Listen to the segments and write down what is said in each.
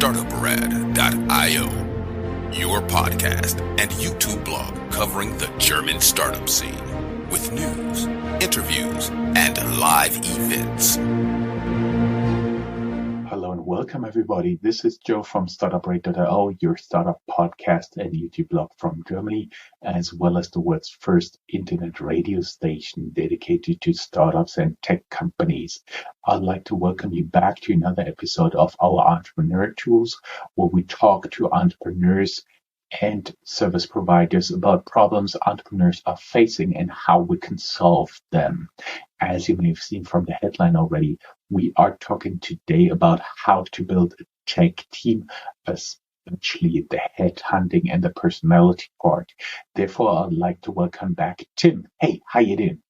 Startuprad.io, your podcast and YouTube blog covering the German startup scene with news, interviews, and live events. Hello and welcome everybody. This is Joe from Startuprad.io, your startup podcast and YouTube blog from Germany, as well as the world's first internet radio station dedicated to startups and tech companies. I'd like to welcome you back to another episode of our Entrepreneur Tools, where we talk to entrepreneurs and service providers about problems entrepreneurs are facing and how we can solve them. As you may have seen from the headline already, we are talking today about how to build a tech team, especially the headhunting and the personality part. Therefore, I'd like to welcome back Tim. Hey, how you doing?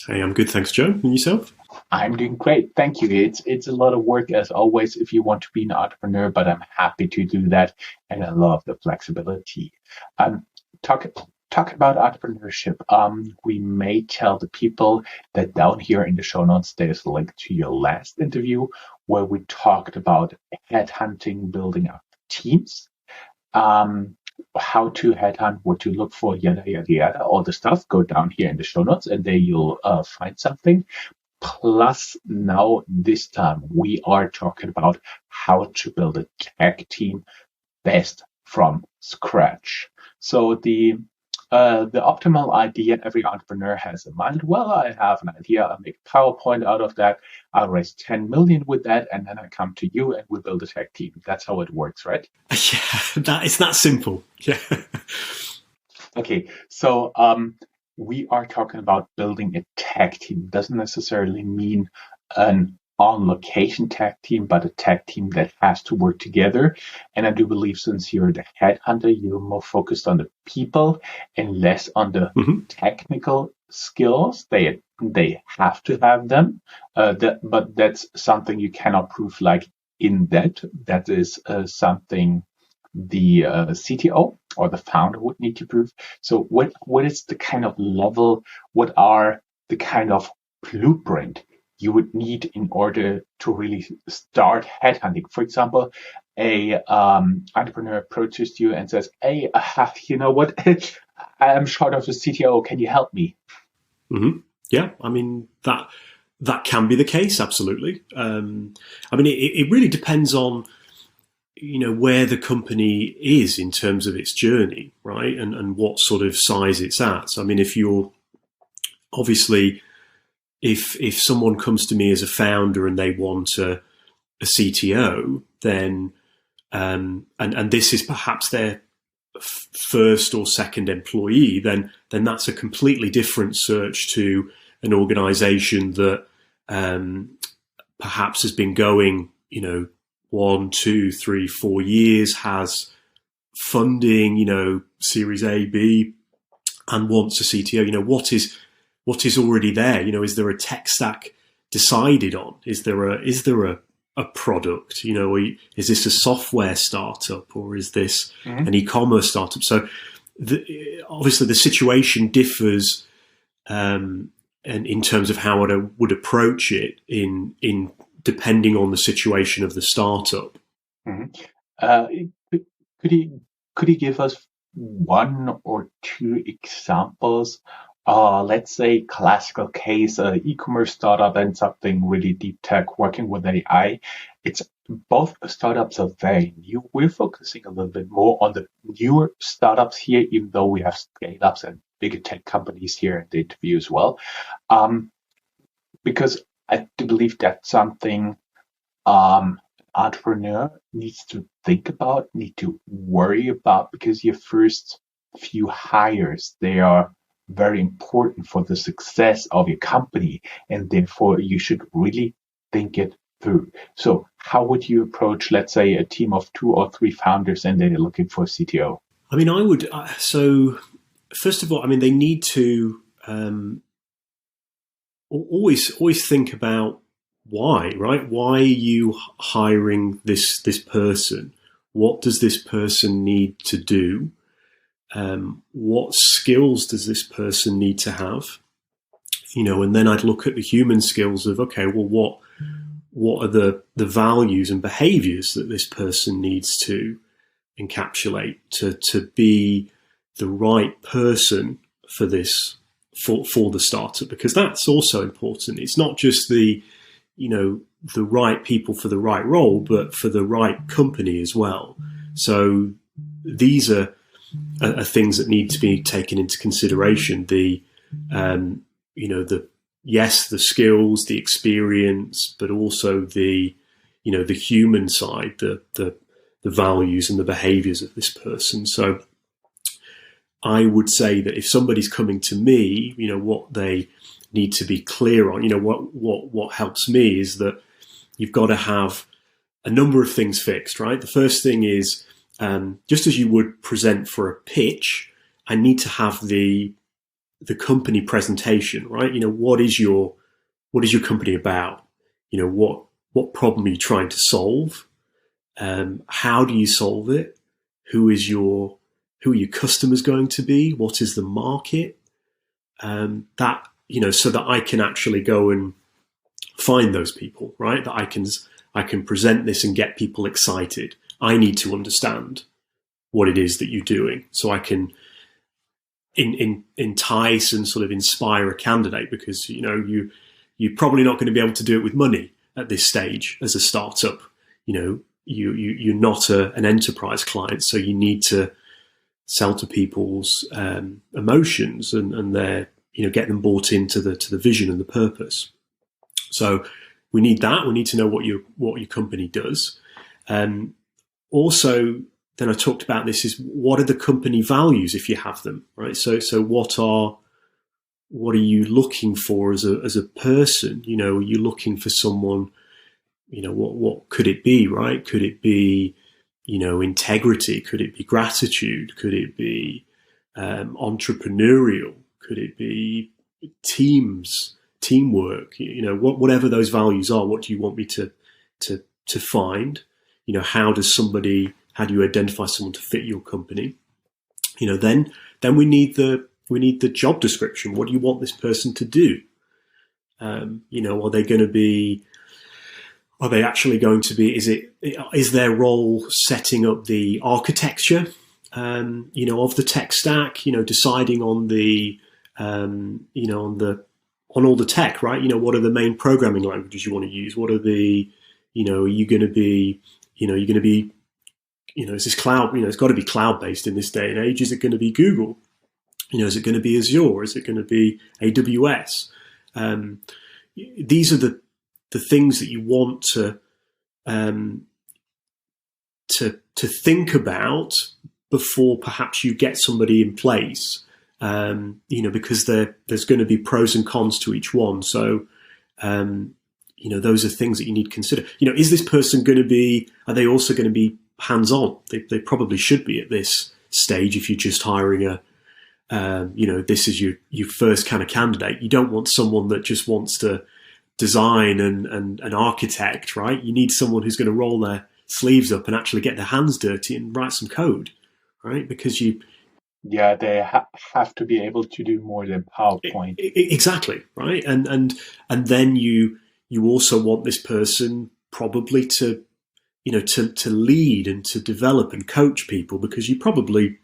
Hey, I'm good, thanks, Joe. And yourself? I'm doing great, thank you. It's a lot of work as always if you want to be an entrepreneur, but I'm happy to do that, and I love the flexibility. Talk about entrepreneurship. We may tell the people that down here in the show notes there's a link to your last interview where we talked about headhunting, building up teams, how to headhunt, what to look for, yada yada yada, all the stuff. Go down here in the show notes and there you'll find something. Plus, now this time we are talking about how to build a tech team best from scratch. So the optimal idea every entrepreneur has in mind. Well, I have an idea. I make a PowerPoint out of that. I'll raise 10 million with that, and then I come to you and we build a tech team. That's how it works, right? Yeah, it's that simple. Yeah. Okay, so we are talking about building a tech team. Doesn't necessarily mean an on-location tech team, but a tech team that has to work together. And I do believe since you're the headhunter, you're more focused on the people and less on the technical skills. They have to have them, but that's something you cannot prove like in that. That is something the CTO or the founder would need to prove. So what is the kind of level, what are the kind of blueprint you would need in order to really start headhunting? For example, a entrepreneur approaches you and says, hey, you know what, I'm short of a CTO, can you help me? Mm-hmm. Yeah, I mean, that can be the case, absolutely. I mean, it really depends on where the company is in terms of its journey, right? And what sort of size it's at. So, I mean, if someone comes to me as a founder and they want a CTO, then, and this is perhaps their first or second employee, then that's a completely different search to an organization that, perhaps has been going, 1, 2, 3, 4 years, has funding, Series A, B, and wants a CTO. What is already there? Is there a tech stack decided on? Is there a product? Is this a software startup or is this an e-commerce startup? So obviously the situation differs, and in terms of how I would approach it in depending on the situation of the startup. Could you give us 1 or 2 examples? Let's say classical case, e-commerce startup and something really deep tech working with AI. It's both startups are very new. We're focusing a little bit more on the newer startups here, even though we have scale-ups and bigger tech companies here in the interview as well. Because I do believe that's something entrepreneur needs to think about, need to worry about, because your first few hires, they are very important for the success of your company, and therefore you should really think it through. So how would you approach, let's say, a team of 2 or 3 founders and they're looking for a CTO? I mean, I would, so first of all, I mean, they need to always think about why, right? Why are you hiring this person? What does this person need to do? What skills does this person need to have? And then I'd look at the human skills of, okay, well, what are the values and behaviors that this person needs to encapsulate to be the right person for this, for the startup, because that's also important. It's not just the right people for the right role, but for the right company as well. So these are things that need to be taken into consideration. The skills, the experience, but also the human side, the values and the behaviors of this person. So I would say that if somebody's coming to me, what they need to be clear on, what helps me is that you've got to have a number of things fixed, right? The first thing is, just as you would present for a pitch, I need to have the company presentation, right? What is your company about? What problem are you trying to solve? How do you solve it? Who are your customers going to be? What is the market? So that I can actually go and find those people, right? That I can present this and get people excited. I need to understand what it is that you're doing, so I can entice and sort of inspire a candidate, because you're probably not going to be able to do it with money at this stage as a startup. You're not an enterprise client, so you need to sell to people's emotions and their get them bought into the vision and the purpose. So we need that. We need to know what your company does. Also, then I talked about this, is what are the company values if you have them, right? So what are you looking for as a person? Are you looking for someone? What could it be, right? Could it be integrity? Could it be gratitude? Could it be entrepreneurial? Could it be teamwork? Whatever those values are, what do you want me to find? How do you identify someone to fit your company? Then we need the job description. What do you want this person to do? Are they actually going to be, is their role setting up the architecture, of the tech stack, deciding on on all the tech, right? What are the main programming languages you want to use? What are the, are you going to be, is this cloud, it's got to be cloud-based in this day and age. Is it going to be Google? Is it going to be Azure? Is it going to be AWS? These are the things that you want to think about before perhaps you get somebody in place, because there's going to be pros and cons to each one. So, those are things that you need to consider. Is this person are they also going to be hands-on? They probably should be at this stage. If you're just hiring this is your first kind of candidate. You don't want someone that just wants to design and an architect, right? You need someone who's going to roll their sleeves up and actually get their hands dirty and write some code, right? Because they have to be able to do more than PowerPoint. Exactly, right? And then you also want this person probably to lead and to develop and coach people, because you probably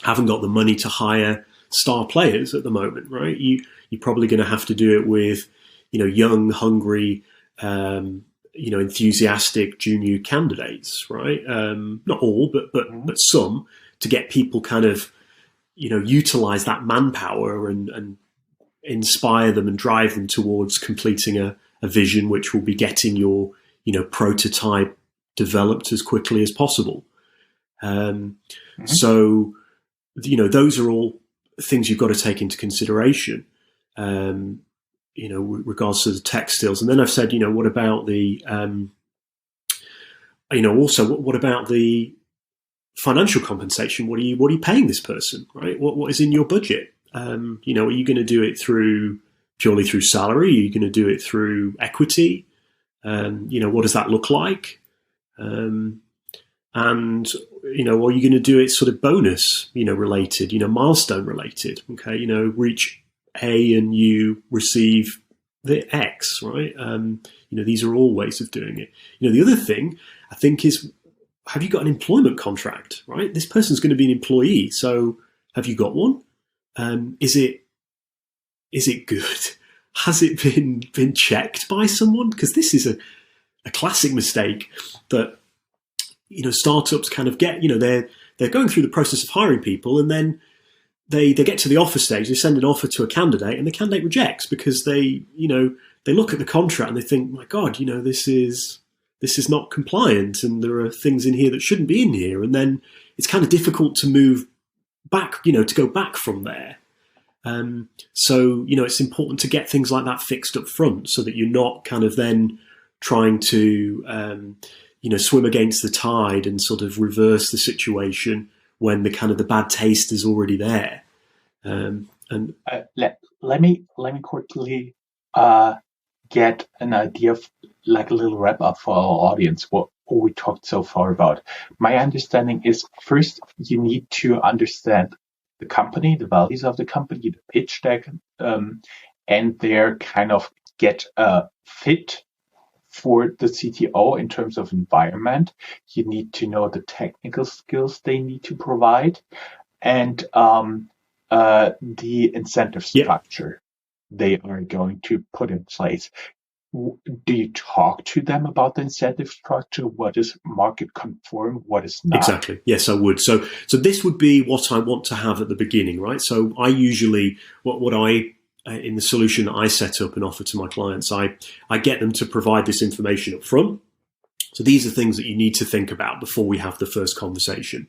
haven't got the money to hire star players at the moment, right? You're probably going to have to do it with young, hungry, enthusiastic junior candidates, right? Not all, but some, to get people kind of, utilize that manpower and inspire them and drive them towards completing a vision, which will be getting your, prototype developed as quickly as possible. So, those are all things you've got to take into consideration. Regards to the tech skills. And then I've said, what about the, also what about the financial compensation? What are you paying this person, right? What is in your budget? Are you going to do it purely through salary? Are you going to do it through equity? What does that look like? And, are you going to do it sort of bonus, related, milestone related? Okay. Reach A and you receive the X, right? These are all ways of doing it. The other thing I think is, have you got an employment contract, right? This person's going to be an employee, so have you got one? Is it good? Has it been checked by someone? Because this is a classic mistake that startups kind of get. They're going through the process of hiring people, and then they get to the offer stage. They send an offer to a candidate, and the candidate rejects because they look at the contract and they think, my God, this is not compliant, and there are things in here that shouldn't be in here, and then it's kind of difficult to move back, to go back from there. So it's important to get things like that fixed up front, so that you're not kind of then trying to swim against the tide and sort of reverse the situation when the bad taste is already there. Let me quickly get an idea of like a little wrap up for our audience. What we talked so far about. My understanding is, first you need to understand the company, the values of the company, the pitch deck, and there kind of get a fit for the CTO in terms of environment. You need to know the technical skills they need to provide, and the incentive structure they are going to put in place. Do you talk to them about the incentive structure? What is market conform? What is not? Exactly. Yes, I would. So this would be what I want to have at the beginning, right? So I usually, what I in the solution that I set up and offer to my clients, I get them to provide this information up front. So these are things that you need to think about before we have the first conversation.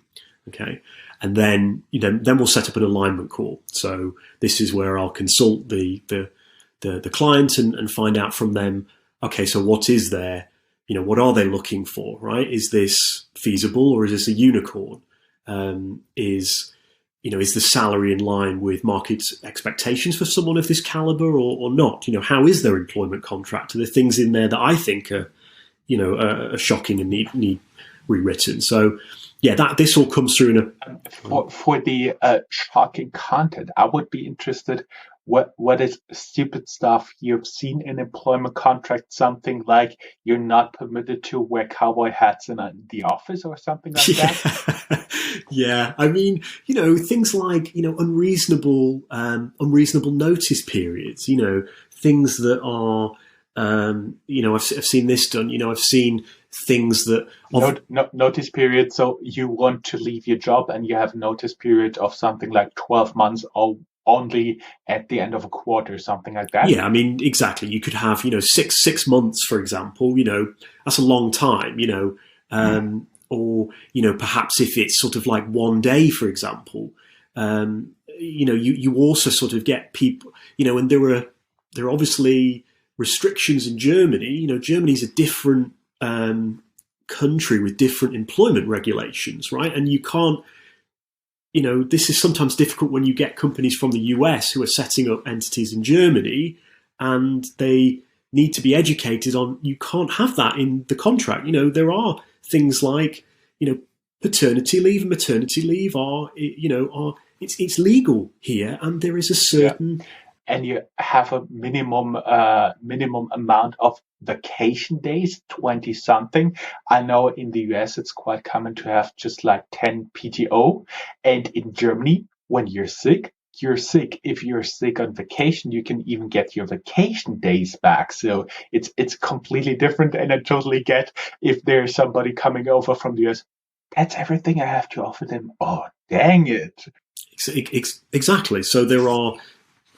Okay. And then, then we'll set up an alignment call. So this is where I'll consult the client and find out from them, okay, so what is there? What are they looking for, right? Is this feasible, or is this a unicorn? Is the salary in line with market expectations for someone of this caliber or not? How is their employment contract? Are there things in there that I think are shocking and need rewritten? So yeah, this all comes through in a... For the shocking content, I would be interested, what is stupid stuff you've seen in employment contract, something like you're not permitted to wear cowboy hats in the office or something like that? Yeah, I mean, things like, unreasonable notice periods, things that are, I've seen this done, I've seen things that... notice period, so you want to leave your job and you have notice period of something like 12 months or only at the end of a quarter, something like that? Yeah, I mean, exactly. You could have, 6 months, for example, that's a long time, or, perhaps if it's sort of like one day, for example, you also sort of get people, and there are obviously restrictions in Germany. Germany's a different country with different employment regulations, right? And you can't, this is sometimes difficult when you get companies from the US who are setting up entities in Germany, and they need to be educated on, you can't have that in the contract. There are things like, paternity leave and maternity leave it's legal here, and there is a certain... Yeah. And you have a minimum amount of vacation days, 20 something. I know in the US it's quite common to have just like 10 PTO. And in Germany, when you're sick, you're sick. If you're sick on vacation, you can even get your vacation days back. So it's completely different. And I totally get if there's somebody coming over from the US, that's everything I have to offer them. Oh, dang it. Exactly. So there are...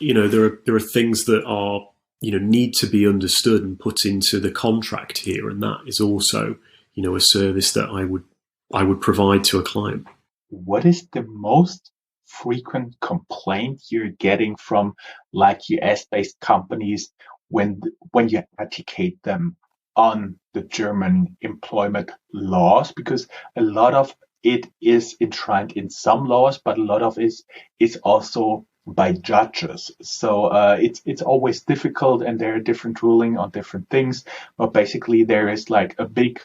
there are things that are, need to be understood and put into the contract here. And that is also, a service that I would provide to a client. What is the most frequent complaint you're getting from like US-based companies when you educate them on the German employment laws? Because a lot of it is enshrined in some laws, but a lot of it is also by judges. So it's always difficult, and there are different ruling on different things. But basically there is like a big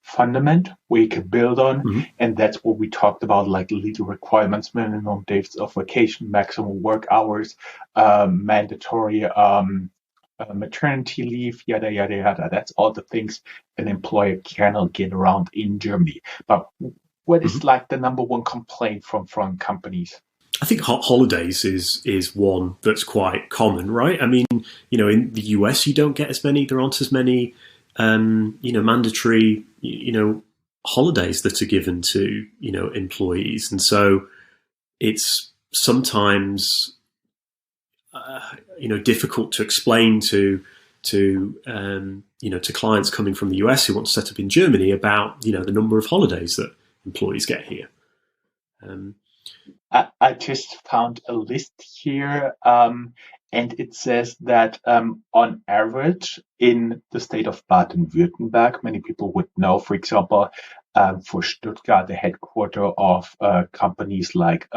fundament where you can build on. Mm-hmm. And that's what we talked about, like legal requirements, minimum days of vacation, maximum work hours, mandatory maternity leave, yada, yada, yada. That's all the things an employer cannot get around in Germany. But what is like the number one complaint from companies? I think holidays is one that's quite common, right? I mean, in the US, you don't get as many. There aren't as many, mandatory, holidays that are given to, employees, and so it's sometimes, difficult to explain to clients coming from the US who want to set up in Germany about, the number of holidays that employees get here. I just found a list here, and it says that on average in the state of Baden-Württemberg, many people would know, for example, for Stuttgart, the headquarter of companies like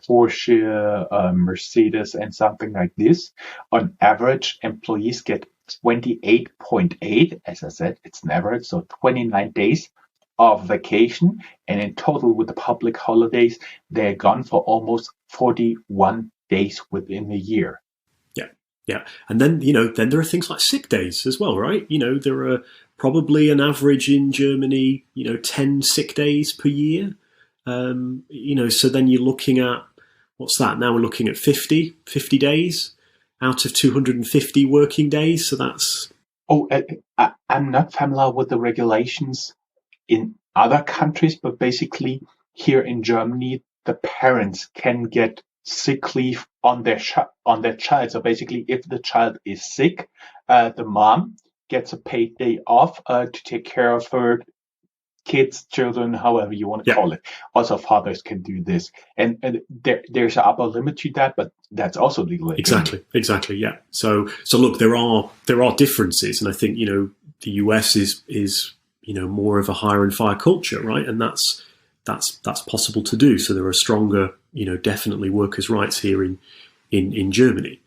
Porsche, Mercedes, and something like this. On average, employees get 28.8, as I said, it's an average, so 29 days of vacation, and in total with the public holidays, they're gone for almost 41 days within a year. Yeah. And then, then there are things like sick days as well, right? There are probably an average in Germany, 10 sick days per year. So then you're looking at, what's that? Now we're looking at 50 days out of 250 working days. So that's... Oh, I'm not familiar with the regulations in other countries, but basically here in Germany, the parents can get sick leave on their child. So basically, if the child is sick, the mom gets a paid day off to take care of her kids, children, however you want to call it. Also, fathers can do this, and there's an upper limit to that, but that's also legal. Exactly. Yeah. So look, there are differences, and I think the US is more of a hire and fire culture, right? And that's possible to do. So there are stronger, definitely workers' rights here in Germany.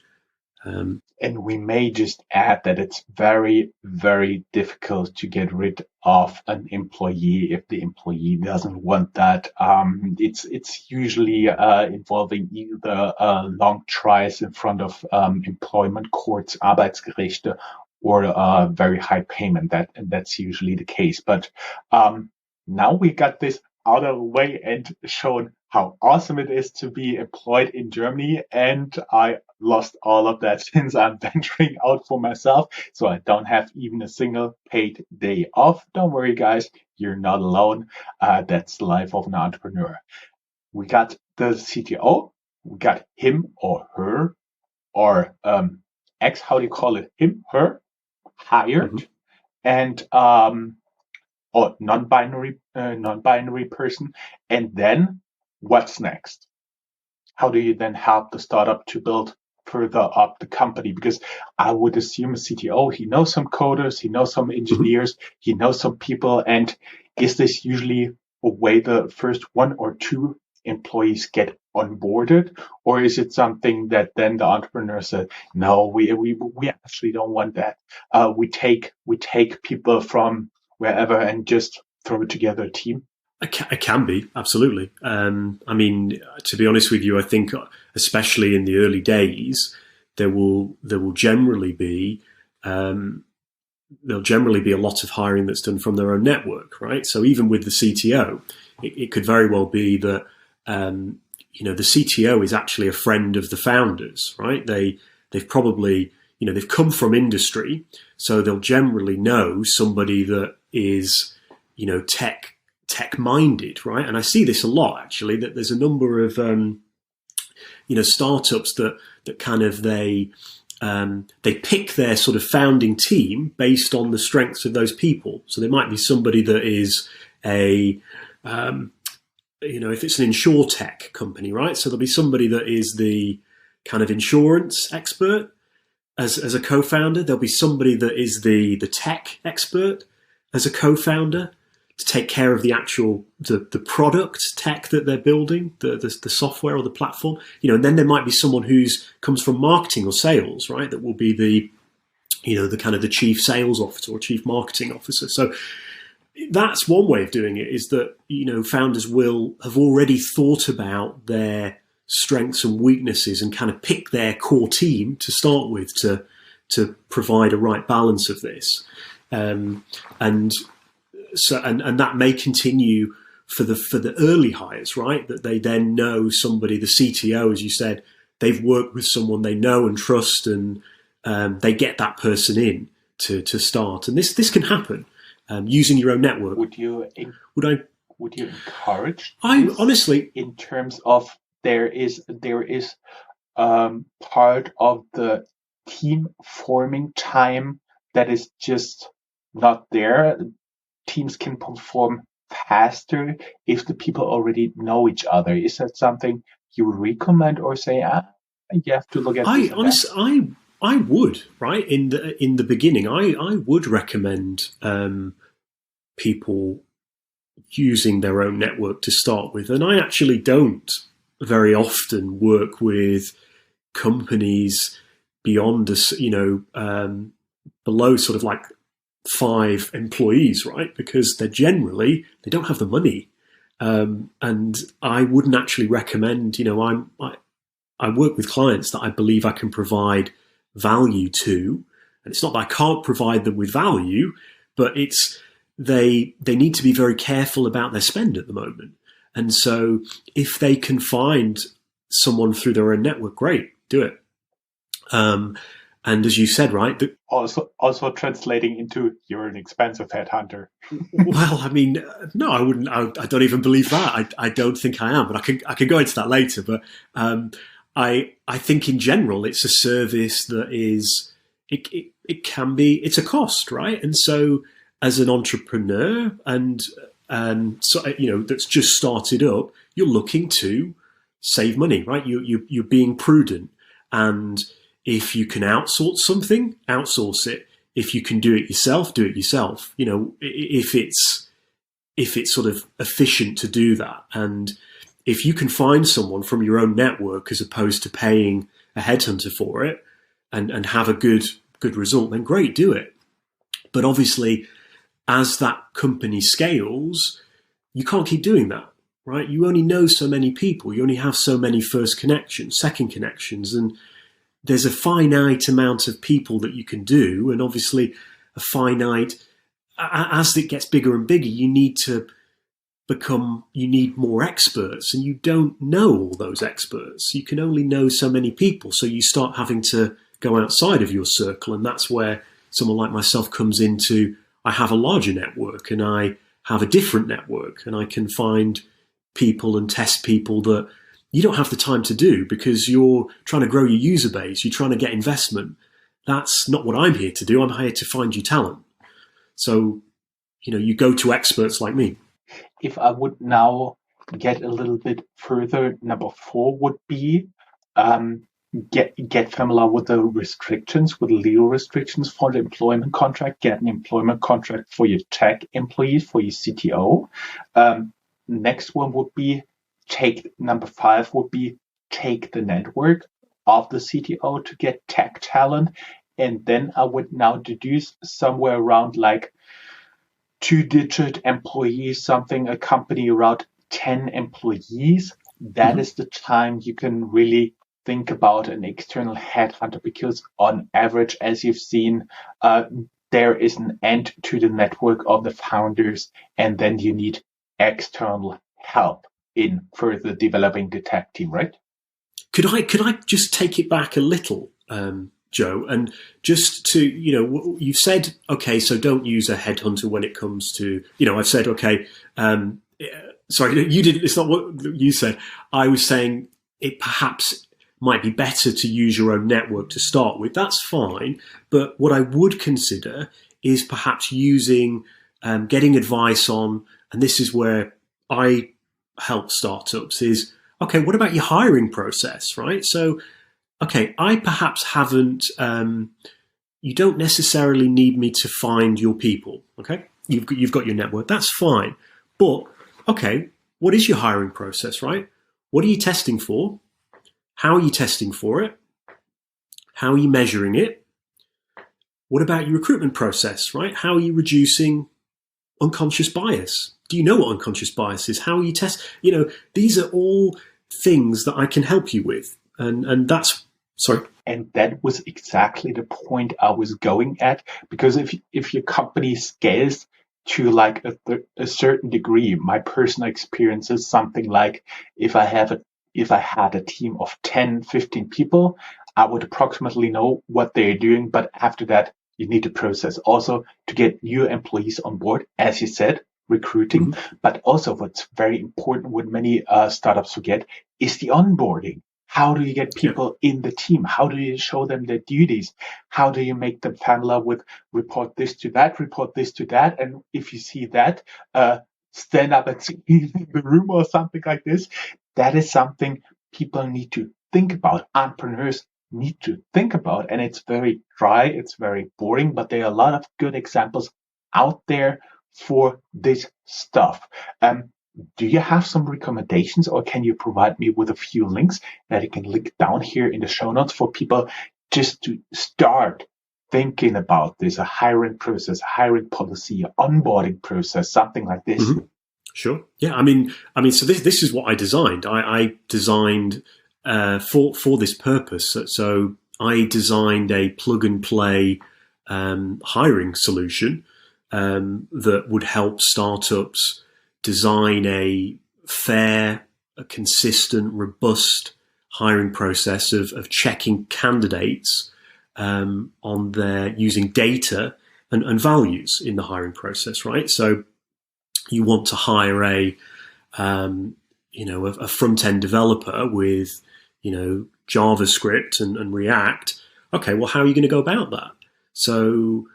And we may just add that it's very, very difficult to get rid of an employee if the employee doesn't want that. It's usually involving either long trials in front of employment courts, Arbeitsgerichte, or very high payment. That's usually the case. But now we got this out of the way and shown how awesome it is to be employed in Germany. And I lost all of that since I'm venturing out for myself. So I don't have even a single paid day off. Don't worry, guys. You're not alone. That's the life of an entrepreneur. We got the CTO. We got him or her or X, how do you call it? Him, her, hired, and or non-binary person. And then what's next? How do you then help the startup to build further up the company? Because I would assume a CTO, he knows some coders, he knows some engineers, he knows some people. And is this usually a way the first one or two employees get onboarded, or is it something that then the entrepreneur said, no, we actually don't want that. We take people from wherever and just throw it together a team? It can be, absolutely. I mean, to be honest with you, I think especially in the early days, there will generally be there'll generally be a lot of hiring that's done from their own network, right? So even with the CTO, it could very well be that the CTO is actually a friend of the founders, right? They've probably they've come from industry, so they'll generally know somebody that is tech minded, right? And I see this a lot actually, that there's a number of startups that kind of they pick their sort of founding team based on the strengths of those people. So there might be somebody that is a if it's an insurtech company, right? So there'll be somebody that is the kind of insurance expert as a co-founder. There'll be somebody that is the tech expert as a co-founder to take care of the actual the product tech that they're building, the software or the platform. And then there might be someone who's comes from marketing or sales, right? That will be the kind of the chief sales officer or chief marketing officer. So that's one way of doing it, is that, founders will have already thought about their strengths and weaknesses and kind of pick their core team to start with to to provide a right balance of this, and that may continue for the early hires, right? That they then know somebody, the CTO, as you said, they've worked with someone they know and trust, and they get that person in to start. And this can happen using your own network. Would you encourage? I honestly, in terms of there is part of the team forming time that is just not there. Teams can perform faster if the people already know each other. Is that something you would recommend, or say, you have to look at this? I would, right? In the beginning, I would recommend people using their own network to start with. And I actually don't very often work with companies beyond us, below sort of like 5 employees, right? Because they don't have the money. And I wouldn't actually recommend, I work with clients that I believe I can provide value to. And it's not that I can't provide them with value, but it's they need to be very careful about their spend at the moment. And so if they can find someone through their own network, great, do it. And as you said, right? Also translating into you're an expensive headhunter. Well, I mean, no, I wouldn't. I don't even believe that. I don't think I am, but I can go into that later. But I think in general, it's a service that is it can be, it's a cost, right? And so as an entrepreneur and so that's just started up, you're looking to save money, right? You're being prudent, and if you can outsource something, outsource it. If you can do it yourself, do it yourself. If it's sort of efficient to do that, and if you can find someone from your own network as opposed to paying a headhunter for it, and have a good result, then great, do it. But obviously, as that company scales, you can't keep doing that, right? You only know so many people. You only have so many first connections, second connections, and there's a finite amount of people that you can do. And obviously as it gets bigger and bigger, you need more experts, and you don't know all those experts. You can only know so many people. So you start having to go outside of your circle. And that's where someone like myself comes into, I have a larger network and I have a different network, and I can find people and test people that you don't have the time to do because you're trying to grow your user base. You're trying to get investment. That's not what I'm here to do. I'm here to find you talent. So, you go to experts like me. If I would now get a little bit further, number 4 would be get familiar with the restrictions, with the legal restrictions for the employment contract. Get an employment contract for your tech employees, for your CTO. Next one would be number 5 would be take the network of the CTO to get tech talent. And then I would now deduce somewhere around like 2-digit employees, a company around 10 employees. That is the time you can really think about an external headhunter, because on average, as you've seen, there is an end to the network of the founders, and then you need external help in further developing the tech team, right? Could I just take it back a little, Joe, and just to, you've said, okay, so don't use a headhunter when it comes to, I've said, okay, sorry, you didn't, it's not what you said. I was saying it perhaps might be better to use your own network to start with. That's fine. But what I would consider is perhaps using, getting advice on, and this is where I help startups, is, okay, what about your hiring process, right? So, okay, I perhaps haven't, you don't necessarily need me to find your people, okay? You've got your network, that's fine. But, okay, what is your hiring process, right? What are you testing for? How are you testing for it? How are you measuring it? What about your recruitment process, right? How are you reducing unconscious bias? Do you know what unconscious bias is? How are you these are all things that I can help you with. And that's, sorry. And that was exactly the point I was going at, because if your company scales to like a certain degree, my personal experience is something like if I had a team of 10, 15 people, I would approximately know what they're doing. But after that, you need to process also to get new employees on board, as you said, recruiting. Mm-hmm. But also what's very important, what many startups forget, is the onboarding. How do you get people in the team? How do you show them their duties? How do you make them familiar with report this to that, report this to that? And if you see that, stand up and sing in the room or something like this. That is something people need to think about. Entrepreneurs need to think about. And it's very dry. It's very boring, but there are a lot of good examples out there for this stuff. Do you have some recommendations, or can you provide me with a few links that I can link down here in the show notes for people just to start thinking about this, a hiring process, hiring policy, onboarding process, something like this? Mm-hmm. Sure. Yeah. I mean, so this is what I designed. I designed for this purpose. So I designed a plug and play hiring solution that would help startups design a fair, a consistent, robust hiring process of checking candidates on their using data and values in the hiring process, right? So you want to hire a front end developer with JavaScript and React. Okay, well, how are you going to go about that? So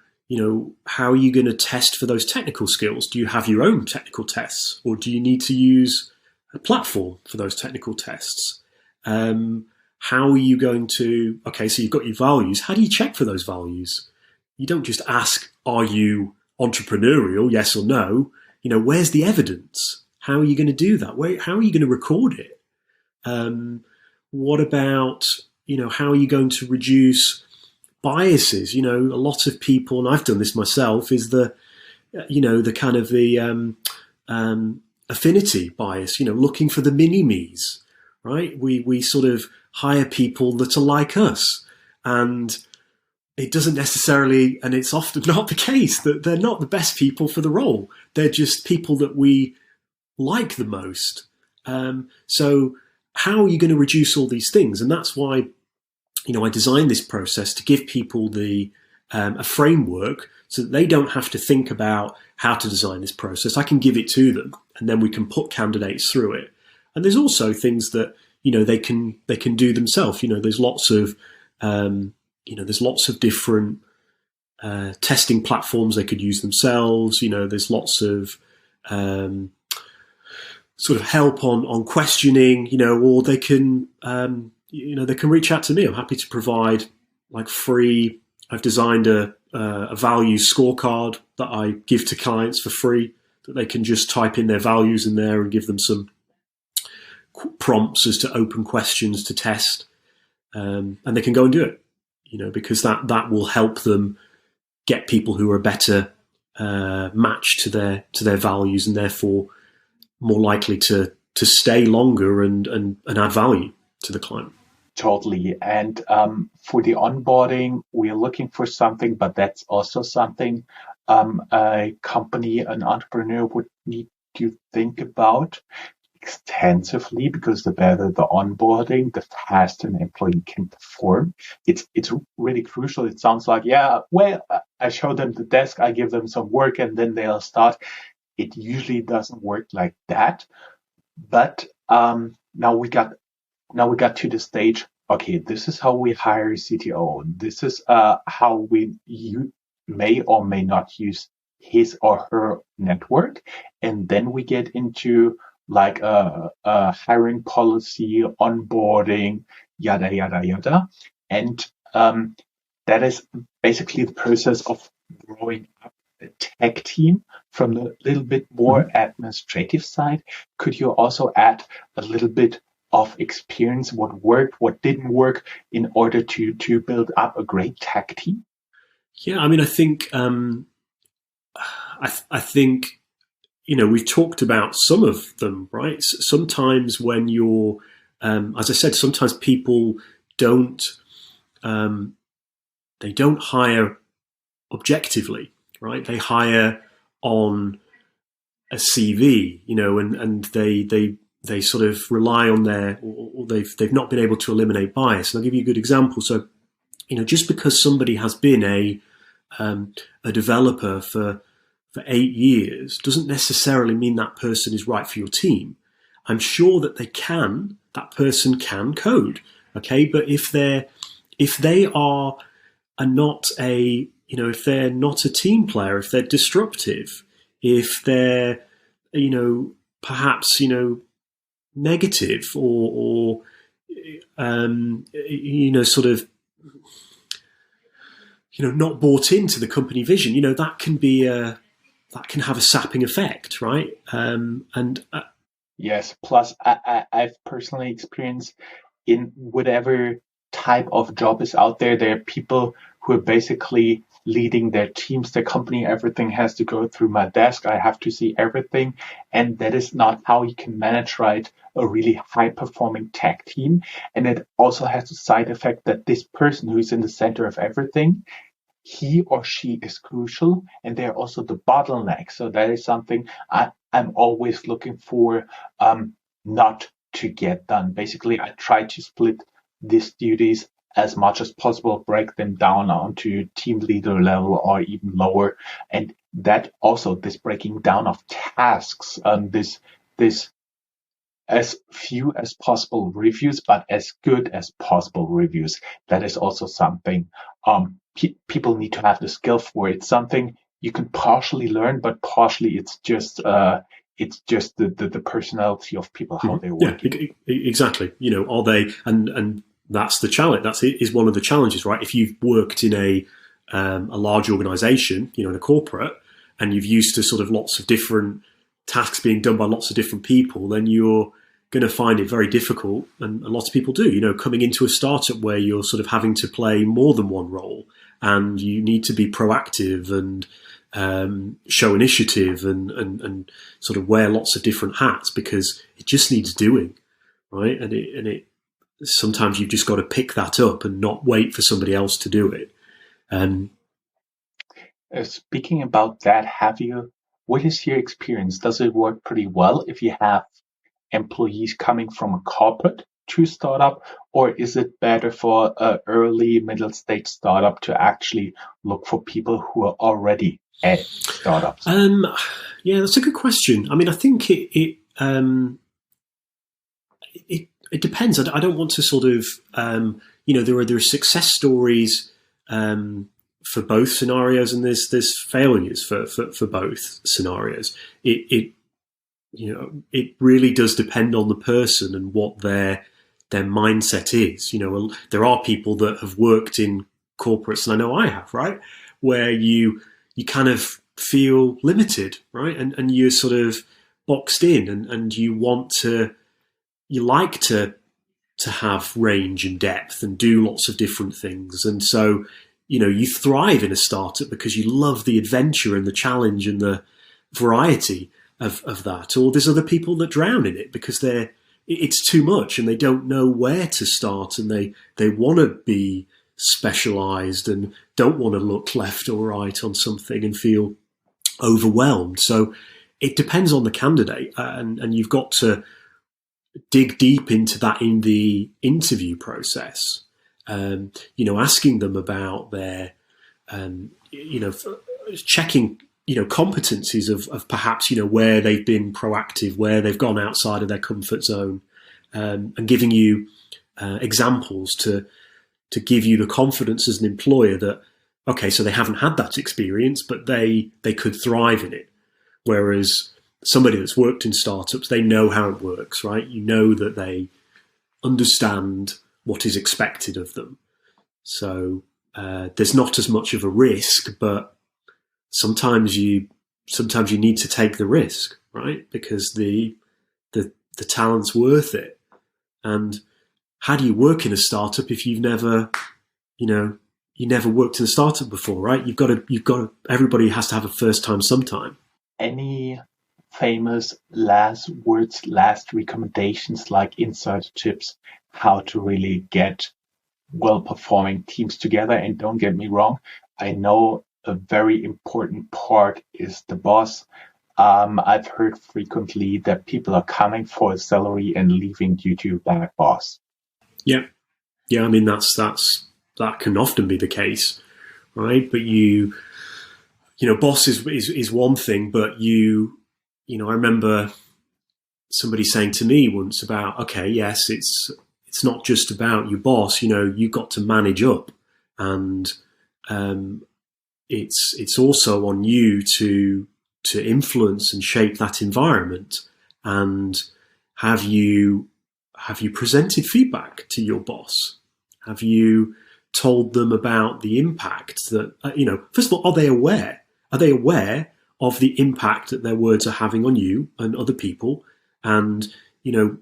how are you going to test for those technical skills? Do you have your own technical tests, or do you need to use a platform for those technical tests? How are you going to, okay, so you've got your values. How do you check for those values? You don't just ask, are you entrepreneurial, yes or no? Where's the evidence? How are you going to do that? How are you going to record it? What about, how are you going to reduce biases? A lot of people, and I've done this myself, is the kind of the affinity bias, looking for the mini-me's, right? We sort of hire people that are like us, and it doesn't necessarily, and it's often not the case, that they're not the best people for the role. They're just people that we like the most. So how are you going to reduce all these things? And that's why, I designed this process to give people a framework so that they don't have to think about how to design this process. I can give it to them, and then we can put candidates through it. And there's also things that, they can do themselves. There's lots of, there's lots of different testing platforms they could use themselves. There's lots of sort of help on questioning, or they can, they can reach out to me. I'm happy to provide like free. I've designed a values scorecard that I give to clients for free, that they can just type in their values in there and give them some prompts as to open questions to test, and they can go and do it. Because that will help them get people who are a better match to their values, and therefore more likely to stay longer and add value to the client. Totally. And for the onboarding, we are looking for something, but that's also something a company, an entrepreneur would need to think about extensively, because the better the onboarding, the faster an employee can perform. It's really crucial. It sounds like, I show them the desk, I give them some work, and then they'll start. It usually doesn't work like that. But now we got to the stage. Okay, this is how we hire a CTO. This is how you may or may not use his or her network, and then we get into like a hiring policy, onboarding, yada yada yada, and that is basically the process of growing up a tech team from the little bit more administrative side. Could you also add a little bit of experience, what worked, what didn't work, in order to build up a great tech team? Yeah, I mean, I think I think we've talked about some of them, right? Sometimes when you're, as I said, sometimes people don't they don't hire objectively, right? They hire on a CV, and they sort of rely on or they've not been able to eliminate bias. And I'll give you a good example. So, just because somebody has been a developer for 8 years doesn't necessarily mean that person is right for your team. I'm sure that that person can code, okay? But if they are not if they're not a team player, if they're disruptive, if they're, perhaps, negative or sort of, not bought into the company vision, that can have a sapping effect, right? Yes. Plus, I've personally experienced in whatever type of job is out there, there are people who are basically leading their teams, their company. Everything has to go through my desk. I have to see everything. And that is not how you can manage, right, a really high performing tech team. And it also has a side effect that this person who's in the center of everything, he or she is crucial, and they're also the bottleneck. So that is something I'm always looking for not to get done. Basically, I try to split these duties as much as possible, break them down onto team leader level or even lower. And that also, this breaking down of tasks, this as few as possible reviews, but as good as possible reviews. That is also something people need to have the skill for. It's something you can partially learn, but partially it's just the personality of people, how they work. Yeah, exactly. Are they, and that's the challenge. That is one of the challenges, right? If you've worked in a large organization, in a corporate, and you've used to sort of lots of different tasks being done by lots of different people, then you're going to find it very difficult, and lots of people do, coming into a startup where you're sort of having to play more than one role, and you need to be proactive and show initiative and sort of wear lots of different hats, because it just needs doing, right? And it sometimes you've just got to pick that up and not wait for somebody else to do it. Speaking about that, what is your experience? Does it work pretty well if you have employees coming from a corporate to startup, or is it better for an early middle stage startup to actually look for people who are already at startups? Yeah, that's a good question. I mean, I think it depends. I don't want to sort of there are success stories for both scenarios, and there's failures for both scenarios. It really does depend on the person and what their mindset is. There are people that have worked in corporates, and I know I have, right, where you kind of feel limited, right, and you're sort of boxed in, and you like to have range and depth and do lots of different things, and so you thrive in a startup because you love the adventure and the challenge and the variety of that. Or there's other people that drown in it because it's too much and they don't know where to start, and they want to be specialized and don't want to look left or right on something and feel overwhelmed. So it depends on the candidate, and you've got to dig deep into that in the interview process. Asking them about their, checking, competencies of perhaps, where they've been proactive, where they've gone outside of their comfort zone, and giving you examples to give you the confidence as an employer that, okay, so they haven't had that experience, but they could thrive in it. Whereas somebody that's worked in startups, they know how it works, right? That they understand what is expected of them. So there's not as much of a risk, but sometimes you need to take the risk, right? Because the talent's worth it. And how do you work in a startup if you've never, you never worked in a startup before, right? You've got to, everybody has to have a first time sometime. Any famous last words, last recommendations, like insider tips, how to really get well-performing teams together. And don't get me wrong, I know a very important part is the boss. I've heard frequently that people are coming for a salary and leaving due to a bad boss. Yeah. I mean, that can often be the case, right? But boss is one thing, but I remember somebody saying to me once about, okay, yes, it's not just about your boss. You've got to manage up, and it's also on you to influence and shape that environment. And have you presented feedback to your boss? Have you told them about the impact that, first of all, are they aware? Are they aware of the impact that their words are having on you and other people? And,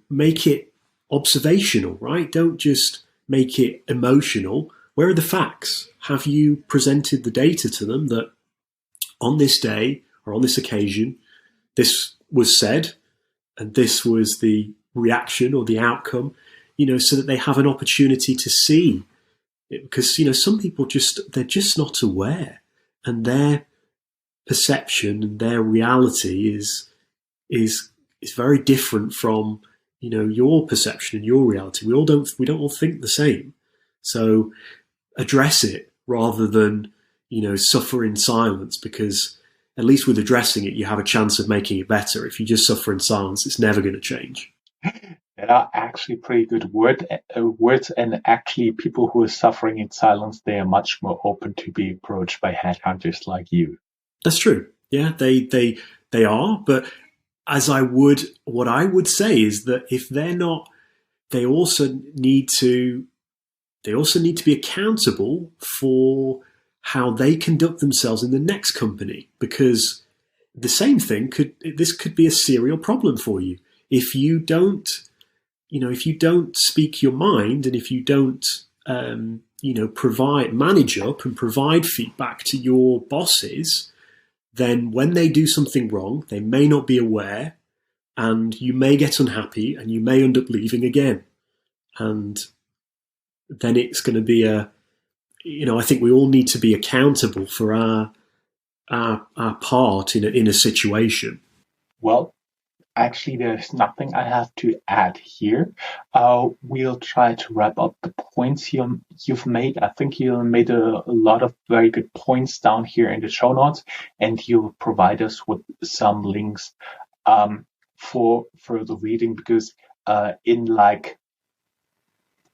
make it observational, right? Don't just make it emotional. Where are the facts? Have you presented the data to them that on this day or on this occasion, this was said and this was the reaction or the outcome, so that they have an opportunity to see it? Because, some people they're just not aware, and their perception and their reality is very different from, your perception and your reality. We don't all think the same. So address it rather than, suffer in silence, because at least with addressing it, you have a chance of making it better. If you just suffer in silence, it's never going to change. That are actually pretty good words, and actually people who are suffering in silence, they are much more open to be approached by headhunters like you. That's true. Yeah, they are. But what I would say is that if they're not, they also need to be accountable for how they conduct themselves in the next company, because the same thing could be a serial problem for you if you don't speak your mind, and if you don't manage up and provide feedback to your bosses. Then when they do something wrong, they may not be aware, and you may get unhappy, and you may end up leaving again. And then it's going to be I think we all need to be accountable for our part in a situation. Well, actually, there's nothing I have to add here. We'll try to wrap up the points you've made. I think you made a lot of very good points down here in the show notes, and you'll provide us with some links for further reading, because in like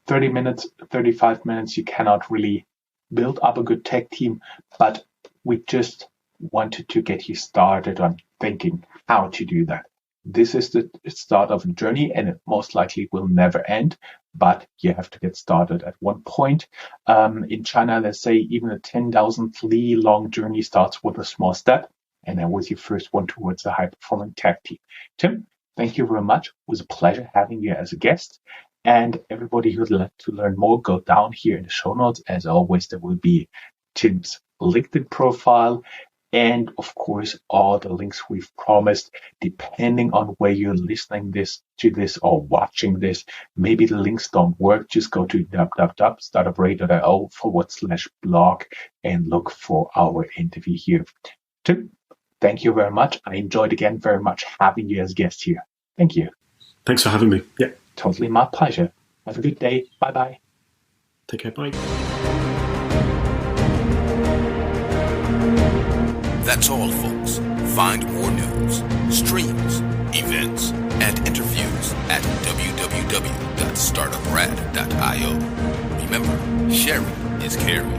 30 minutes, 35 minutes, you cannot really build up a good tech team, but we just wanted to get you started on thinking how to do that. This is the start of a journey, and it most likely will never end, but you have to get started at one point. In China, they say even a 10,000 li long journey starts with a small step, and that was your first one towards a high-performing tech team. Tim, thank you very much. It was a pleasure having you as a guest. And everybody who'd like to learn more, go down here in the show notes. As always, there will be Tim's LinkedIn profile, and of course, all the links we've promised, depending on where you're listening to this or watching this. Maybe the links don't work. Just go to Startuprad.io/blog and look for our interview here. Tim, thank you very much. I enjoyed again very much having you as a guest here. Thank you. Thanks for having me. Yeah. Totally my pleasure. Have a good day. Bye-bye. Take care. Bye. That's all, folks. Find more news, streams, events, and interviews at www.startuprad.io. Remember, sharing is caring.